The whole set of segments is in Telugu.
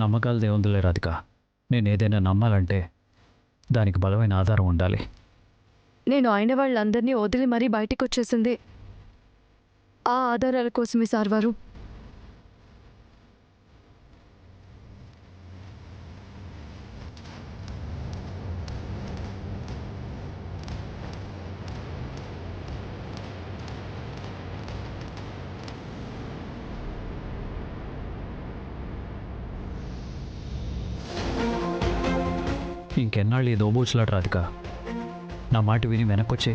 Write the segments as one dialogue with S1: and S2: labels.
S1: నమ్మకాలు దేవుందులే రాధిక. నేను ఏదైనా నమ్మాలంటే దానికి బలమైన ఆధారం ఉండాలి.
S2: నేను అయిన వాళ్ళందరినీ వదిలి మరీ బయటికి వచ్చేసింది ఆ ఆధారాల కోసమే సార్వారు.
S1: ఇంకెన్నాళ్ళు ఈ దోబూచులాట రాధిక. నా మాట విని వెనక్కొచ్చే.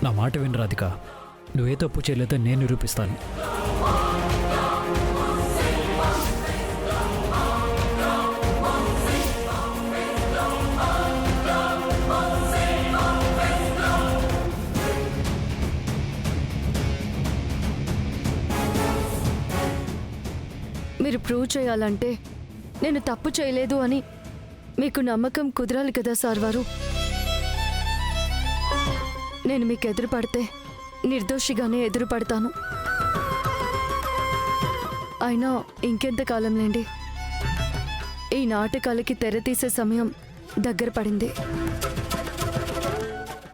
S1: నా మాట విని రాధిక. నువ్వే తప్పు చేయలేదో నేను నిరూపిస్తాను.
S2: మీరు ప్రూవ్ చేయాలంటే నేను తప్పు చేయలేదు అని మీకు నమ్మకం కుదరాలి కదా సార్వారు. నేను మీకు ఎదురుపడితే నిర్దోషిగానే ఎదురుపడతాను. అయినా ఇంకెంతకాలం లేండి, ఈ నాటకాలకి తెరతీసే సమయం దగ్గర పడింది.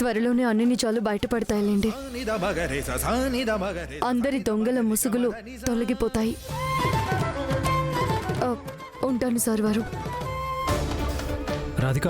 S2: త్వరలోనే అన్ని నిజాలు బయటపడతాయిలేండి. అందరి దొంగల ముసుగులు తొలగిపోతాయి. ఉంటాను సార్వారు.
S1: రాధిక,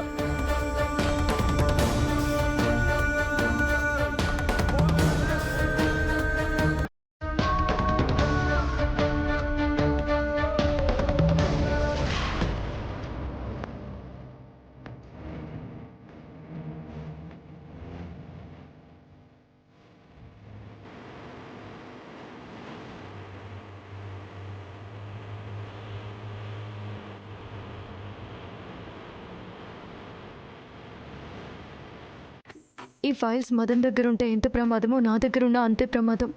S2: ఈ ఫైల్స్ మదన్ దగ్గర ఉంటే ఎంత ప్రమాదమో నా దగ్గర ఉన్న అంతే ప్రమాదం.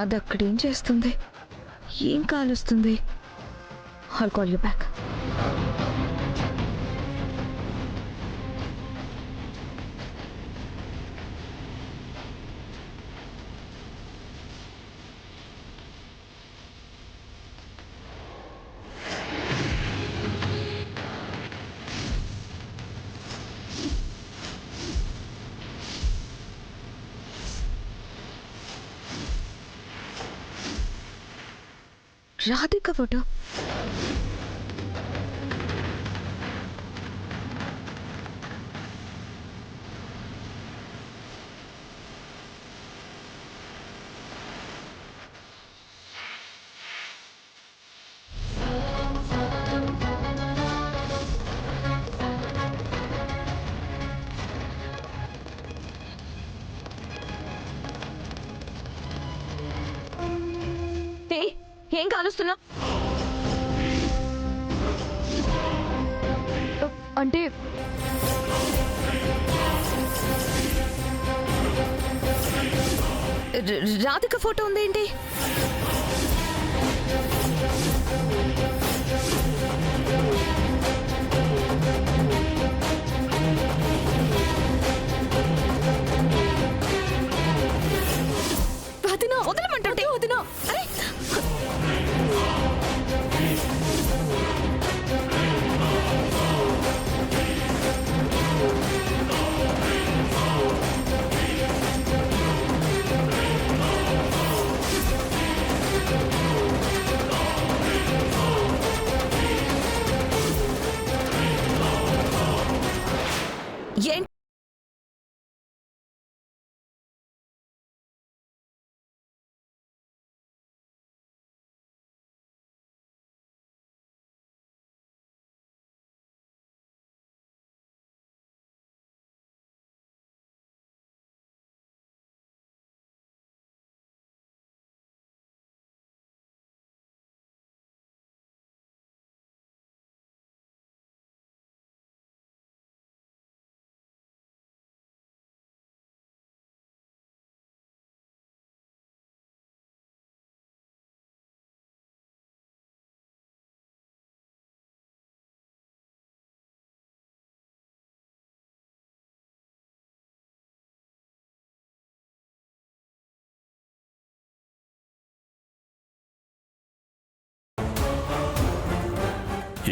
S2: అది అక్కడేం చేస్తుంది, ఏం కాలుస్తుంది? I'll call you back. Radhika photo. ఏం కాలుస్తున్నా? అంటే రాధిక ఫోటో ఉందేంటి? వదినా, వదలమంటుంటే వదినా. అరే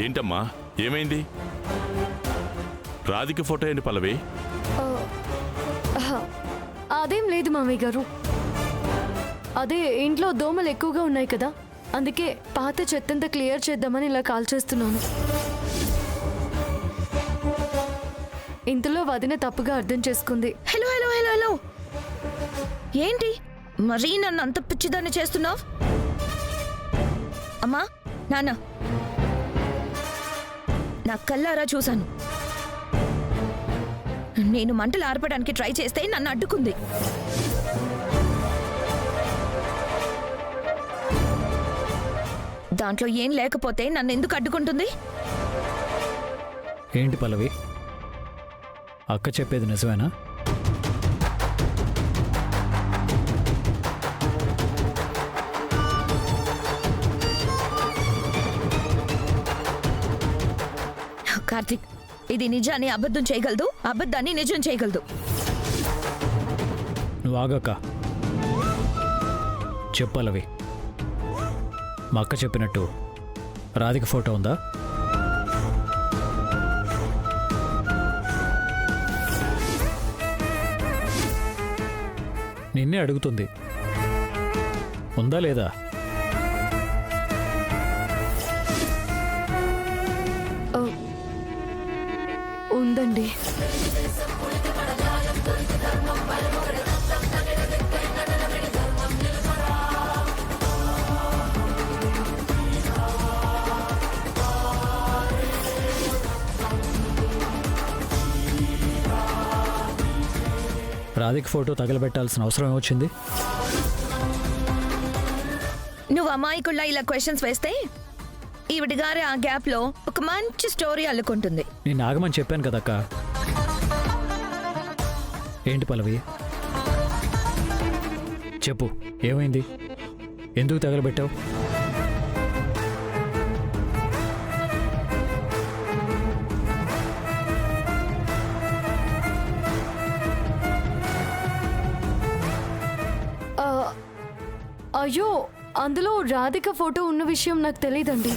S3: ఏంటమ్మా ఏమైంది? రాధిక ఫోటో ఏంటి పల్లవి?
S2: అదేం లేదు మామయ్య గారు. అదే ఇంట్లో దోమలు ఎక్కువగా ఉన్నాయి కదా, అందుకే పాత చెత్తంతా క్లియర్ చేద్దామని ఇలా కాల్ చేస్తున్నాను. ఇంతలో వదిన తప్పుగా అర్థం చేసుకుంది.
S4: హలో హలో హలో హలో ఏంటి మరీ నన్ను అంత పిచ్చిదాన్ని చేస్తున్నావు? అమ్మా నాన్న, నా కళ్ళారా చూశాను. నేను మంటలు ఆర్పడానికి ట్రై చేస్తే నన్ను అడ్డుకుంది. దాంట్లో ఏం లేకపోతే నన్ను ఎందుకు అడ్డుకుంటుంది?
S1: ఏంటి పల్లవి, అక్క చెప్పేది నిజమేనా?
S4: కార్తిక్, ఇది నిజాన్ని అబద్ధం చేయగలదు, అబద్ధాన్ని నిజం చేయగలదు.
S1: నువ్వు ఆగక్క. చెప్పలవి, మా అక్క చెప్పినట్టు రాధిక ఫోటో ఉందా? నిన్నే అడుగుతుంది, ఉందా లేదా?
S2: ఉందండి.
S1: రాధిక ఫోటో తగలబెట్టాల్సిన అవసరం ఏమొచ్చింది?
S4: నువ్వు అమాయకుల్లా ఇలా క్వశ్చన్స్ వేస్తే ఈవిడ గారి ఆ గ్యాప్ లో ఒక మంచి స్టోరీ అల్లుకుంటుంది.
S1: నేను ఆగమని చెప్పాను కదక్క. ఏంటి పల్లవి, చెప్పు, ఏమైంది? ఎందుకు తగలబెట్టావు?
S2: అయ్యో, అందులో రాధిక ఫోటో ఉన్న విషయం నాకు తెలీదండి.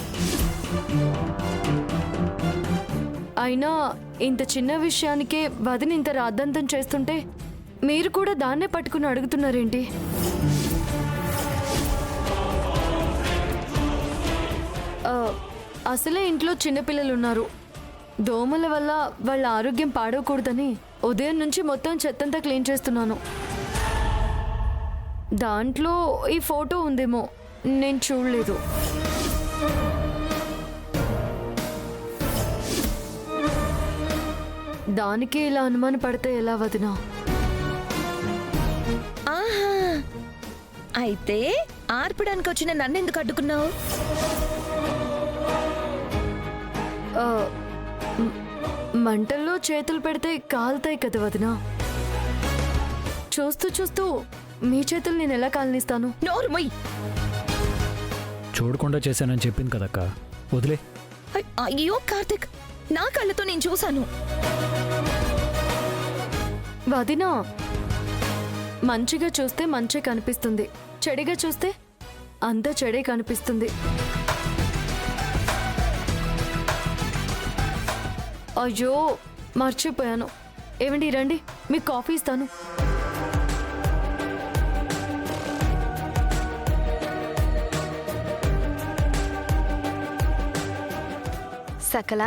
S2: అయినా ఇంత చిన్న విషయానికే వదిన ఇంత రాద్ధాంతం చేస్తుంటే మీరు కూడా దాన్నే పట్టుకుని అడుగుతున్నారేంటి? అసలే ఇంట్లో చిన్నపిల్లలు ఉన్నారు. దోమల వల్ల వాళ్ళ ఆరోగ్యం పాడవకూడదని ఉదయం నుంచి మొత్తం చెత్తంతా క్లీన్ చేస్తున్నాను. దాంట్లో ఈ ఫోటో ఉందేమో, నేను చూడలేదు. దానికి ఇలా అనుమాన పడితే ఎలా వదినా?
S4: ఆహా, అయితే ఆర్పడానికి వచ్చిన నన్ను ఎందుకు అడ్డుకున్నావు?
S2: మంటల్లో చేతులు పెడితే కాలుతాయి కదా వదినా. చూస్తూ చూస్తూ మీ చేతులు నేను ఎలా కాలనిస్తాను?
S4: నోరు మొయ్.
S1: చూడకుండా చేశానని చెప్పింది కదక్క, వదిలే.
S4: అయ్యో కార్తిక్, నా కళ్ళతో నేను చూశాను.
S2: వదినా, మంచిగా చూస్తే మంచే కనిపిస్తుంది, చెడిగా చూస్తే అంతా చెడే కనిపిస్తుంది. అయ్యో మర్చిపోయాను. ఏమండి రండి, మీకు కాఫీ ఇస్తాను.
S5: సకల,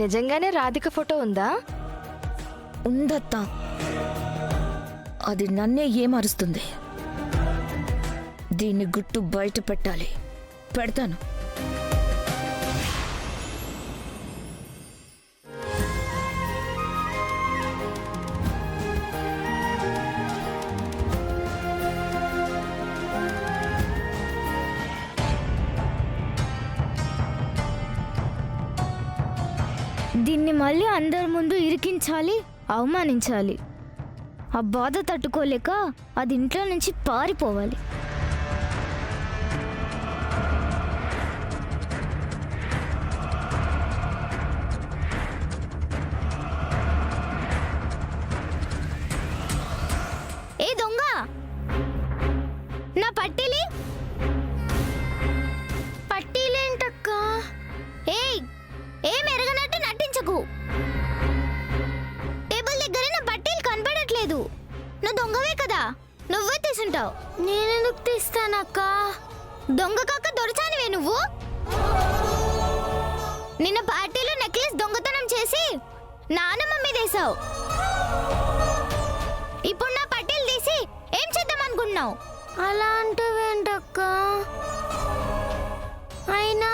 S5: నిజంగానే రాధిక ఫోటో ఉందా?
S4: ఉందత్తా, అది నన్నే ఏమారుస్తుంది. దీన్ని గుట్టు బయట పెట్టాలి. పెడతాను.
S5: దీన్ని మళ్ళీ అందరి ముందు ఇరికించాలి, అవమానించాలి. ఆ బాధ తట్టుకోలేక అది ఇంట్లో నుంచి పారిపోవాలి. ఏ దొంగ, నా పట్టీలేంటక్క? ఏయ్ దొంగవే కదా, నువ్వే తీసుంటావు. నేనెందుకు తీస్తానక్క? దొంగ కాక దొరచానివే నువ్వు. నిన్న పార్టీలో నెక్లెస్ దొంగతనం చేసి నానమ్మ మీద వేసావు. ఇప్పుడు నా పట్టీలు తీసి ఏం చేద్దాం అనుకున్నావు? అలా అంటావేంటక్క? అయినా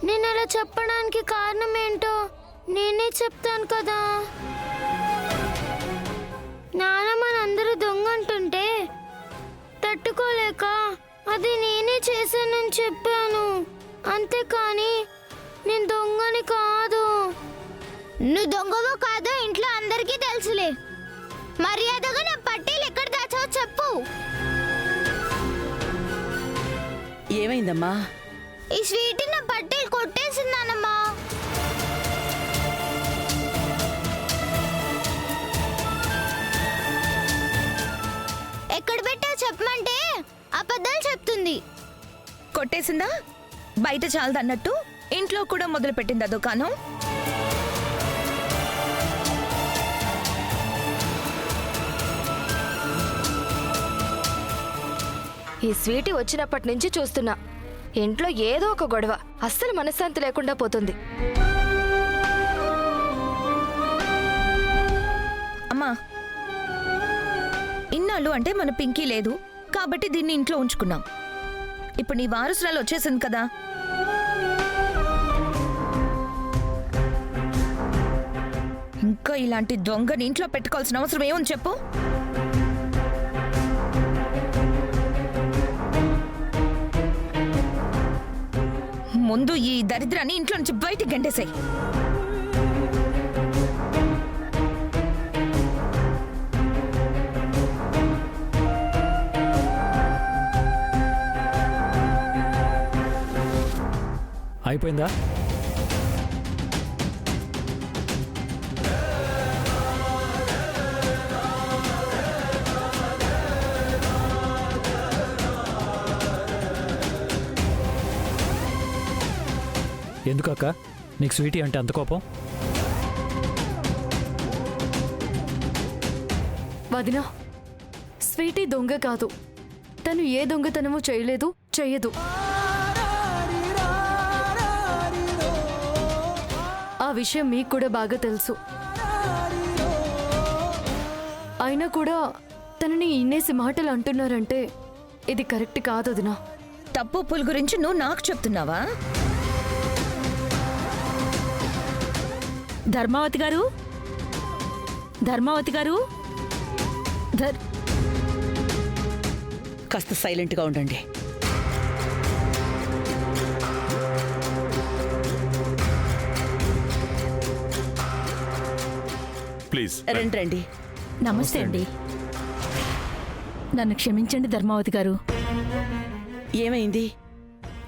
S5: నేను అలా చెప్పడానికి కారణం ఏంటో నేనే చెప్తాను కదా. నానమ్మని అందరూ దొంగ అంటుంటే తట్టుకోలేక అది నేనే చేశానని చెప్పాను, అంతేకాని నేను దొంగని కాదు. నువ్వు దొంగవో కాదో ఇంట్లో అందరికీ తెలుసులే. మర్యాదగా నా పట్టీలు ఎక్కడ దాచావో చెప్పు.
S6: ఏమైందమ్మా?
S5: ఈ స్వీట్ నా పట్టీలు కొట్టేసిందానమ్మా. ఎక్కడ పెట్టావు చెప్పమంటే అబద్ధాలు చెప్తుంది.
S4: కొట్టేసిందా? బయట చాలదన్నట్టు ఇంట్లో కూడా మొదలు పెట్టిందా దుకాణం?
S2: ఈ స్వీటీ వచ్చినప్పటి నుంచి చూస్తున్నా, ఇంట్లో ఏదో ఒక గొడవ, అస్సలు మనశ్శాంతి లేకుండా పోతుంది.
S4: అమ్మా, ఇన్నాళ్ళు అంటే మన పింకీ లేదు కాబట్టి దీన్ని ఇంట్లో ఉంచుకున్నాం. ఇప్పుడు నీ వారసురాలు వచ్చేసింది కదా, ఇంకా ఇలాంటి దొంగని ఇంట్లో పెట్టుకోవాల్సిన అవసరం ఏముంది చెప్పు? ముందు ఈ దరిద్రాన్ని ఇంట్లో నుంచి బయటికి గంటేసాయి.
S1: అయిపోయిందా? ఎందుకక్క నీకు స్వీటీ అంటే అంత కోపం?
S2: వదినా, స్వీటీ దొంగ కాదు. తను ఏ దొంగతనమూ చేయలేదు, చెయ్యదు. ఆ విషయం మీకు కూడా బాగా తెలుసు. అయినా కూడా తనని ఇన్నేసి మాటలు అంటున్నారంటే ఇది కరెక్ట్ కాదు వదినా.
S4: తప్పు పుల్ గురించి నువ్వు నాకు చెప్తున్నావా?
S6: ధర్మావతి గారు, ధర్మావతి గారు, కాస్త సైలెంట్గా ఉండండి.
S3: ప్లీజ్
S6: రండి రండి. నమస్తే అండి. నన్ను క్షమించండి ధర్మావతి గారు. ఏమైంది?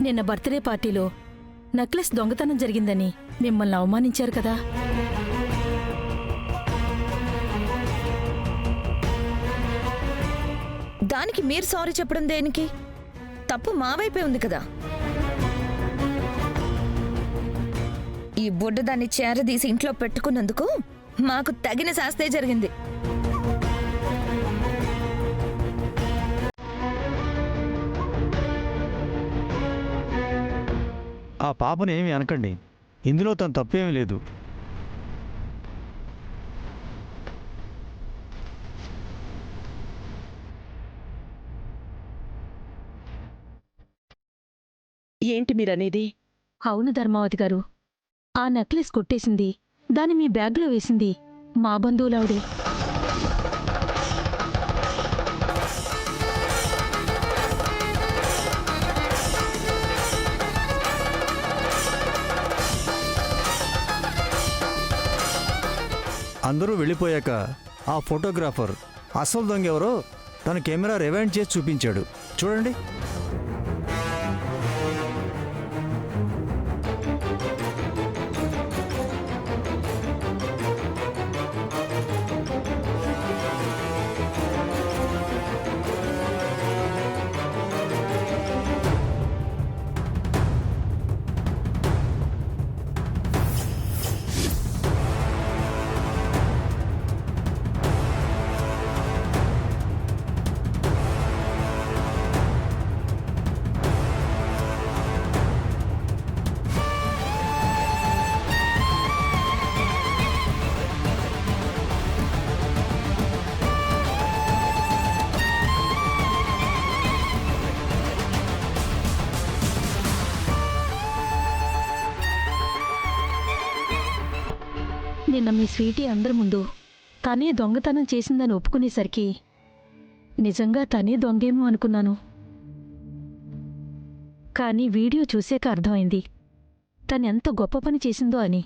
S6: నిన్న బర్త్డే పార్టీలో నెక్లెస్ దొంగతనం జరిగిందని మిమ్మల్ని అవమానించారు కదా.
S4: దానికి మీరు సారీ చెప్పడం దేనికి? తప్పు మా వైపే ఉంది కదా. ఈ బుడ్డ దాన్ని చేరదీసి ఇంట్లో పెట్టుకున్నందుకు మాకు తగిన శాస్తే జరిగింది.
S7: ఆ పాపను ఏమీ అనకండి, ఇందులో తన తప్పేమీ లేదు.
S6: ఏంటి మీరనేది? అవును ధర్మావతి గారు, ఆ నెక్లెస్ కొట్టేసింది, దాన్ని మీ బ్యాగ్లో వేసింది మా బంధువులావిడే.
S7: అందరూ వెళ్ళిపోయాక ఆ ఫోటోగ్రాఫర్ అసలు దొంగ ఎవరో తన కెమెరా రివైండ్ చేసి చూపించాడు. చూడండి.
S6: నిన్న మీ స్వీటీ అందరి ముందు తనే దొంగతనం చేసిందని ఒప్పుకునేసరికి నిజంగా తనే దొంగేమో అనుకున్నాను. కానీ వీడియో చూసాక అర్థమైంది తనెంత గొప్ప పని చేసిందో అని.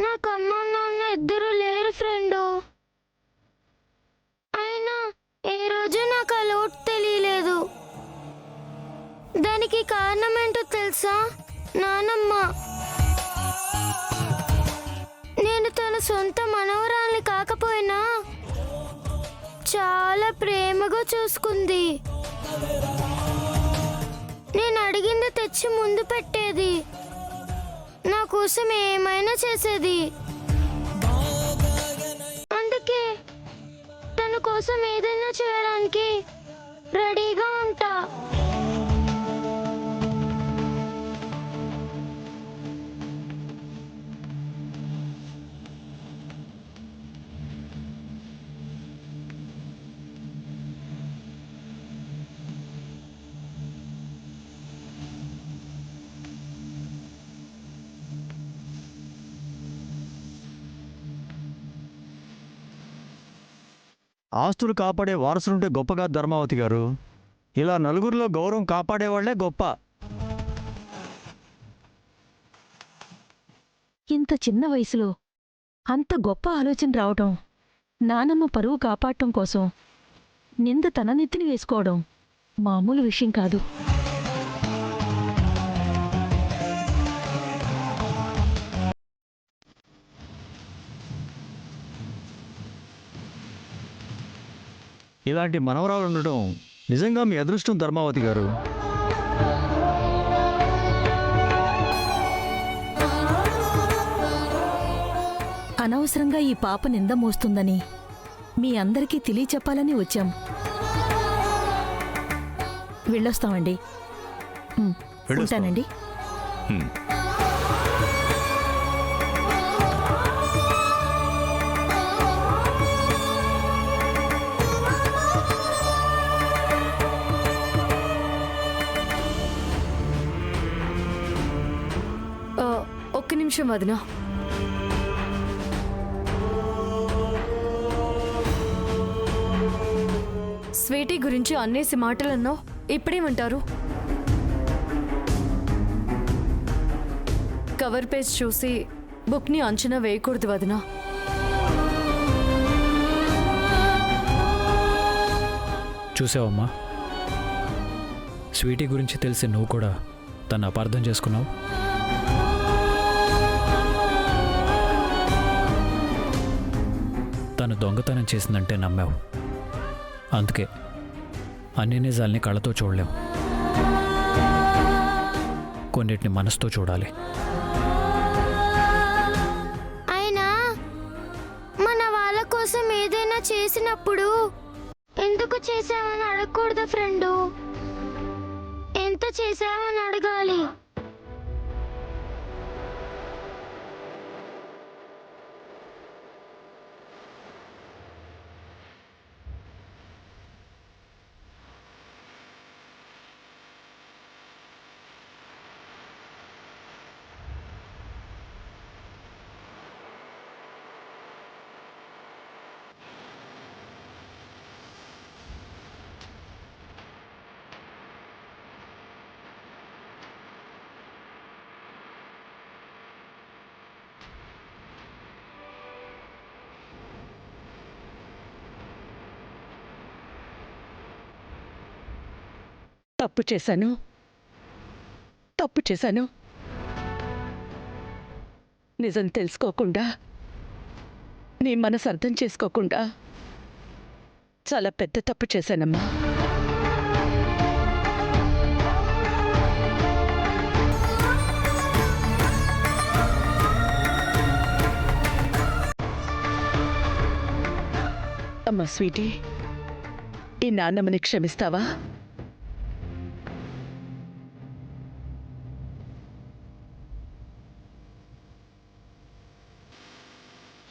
S5: నాకు అమ్మ నాన్న ఇద్దరు లేరు ఫ్రెండు. అయినా ఏ రోజు నాకు ఆ లోటు తెలియలేదు. దానికి కారణం ఏంటో తెలుసా? నానమ్మ. నేను తన సొంత మనవరాల్ని కాకపోయినా చాలా ప్రేమగా చూసుకుంది. నేను అడిగింది తెచ్చి ముందు పెట్టేది. నా కోసం ఏమైనా చేసేది. అందుకే తన కోసం ఏదైనా చేయడానికి రెడీగా ఉంటా.
S7: ఆస్తులు కాపాడే వారసులుంటే గొప్పగా ధర్మావతి గారు. ఇలా నలుగురిలో గౌరవం కాపాడేవాళ్లే గొప్ప.
S6: ఇంత చిన్న వయసులో అంత గొప్ప ఆలోచన రావటం, నానమ్మ పరువు కాపాడటం కోసం నింద తన నెత్తిని వేసుకోవడం మామూలు విషయం కాదు.
S7: ఇలాంటి మనవరాలు ఉండడం నిజంగా మీ అదృష్టం ధర్మావతి గారు.
S6: అనవసరంగా ఈ పాప నింద మోస్తుందని మీ అందరికీ తెలియచెప్పాలని వచ్చాం. వెళ్ళొస్తామండి. ఉంటానండి.
S2: ఒక్క నిమిషం వదినా. స్వీటీ గురించి అన్నేసి మాటలన్నావు, ఇప్పుడేమంటారు? కవర్ పేజ్ చూసి బుక్ని అంచనా వేయకూడదు వదినా.
S1: చూసావమ్మా, స్వీటీ గురించి తెలిసి నువ్వు కూడా తను అపార్థం చేసుకున్నావు. తను దొంగతనం చేసిందంటే నమ్మావు. అందుకే అన్ని నిజాల్ని కళ్ళతో చూడలేం, కొన్నిటిని మనసుతో చూడాలి.
S5: అయినా మన వాళ్ళ కోసం ఏదైనా చేసినప్పుడు ఎందుకు చేసావని అడగకూడదు ఫ్రెండు. ఎంత చేసావని అడగాలి.
S8: తప్పు చేశాను. నిజం తెలుసుకోకుండా, నీ మనసు అర్థం చేసుకోకుండా చాలా పెద్ద తప్పు చేశానమ్మా. అమ్మా స్వీటీ, ఈ నాన్నమ్మని క్షమిస్తావా?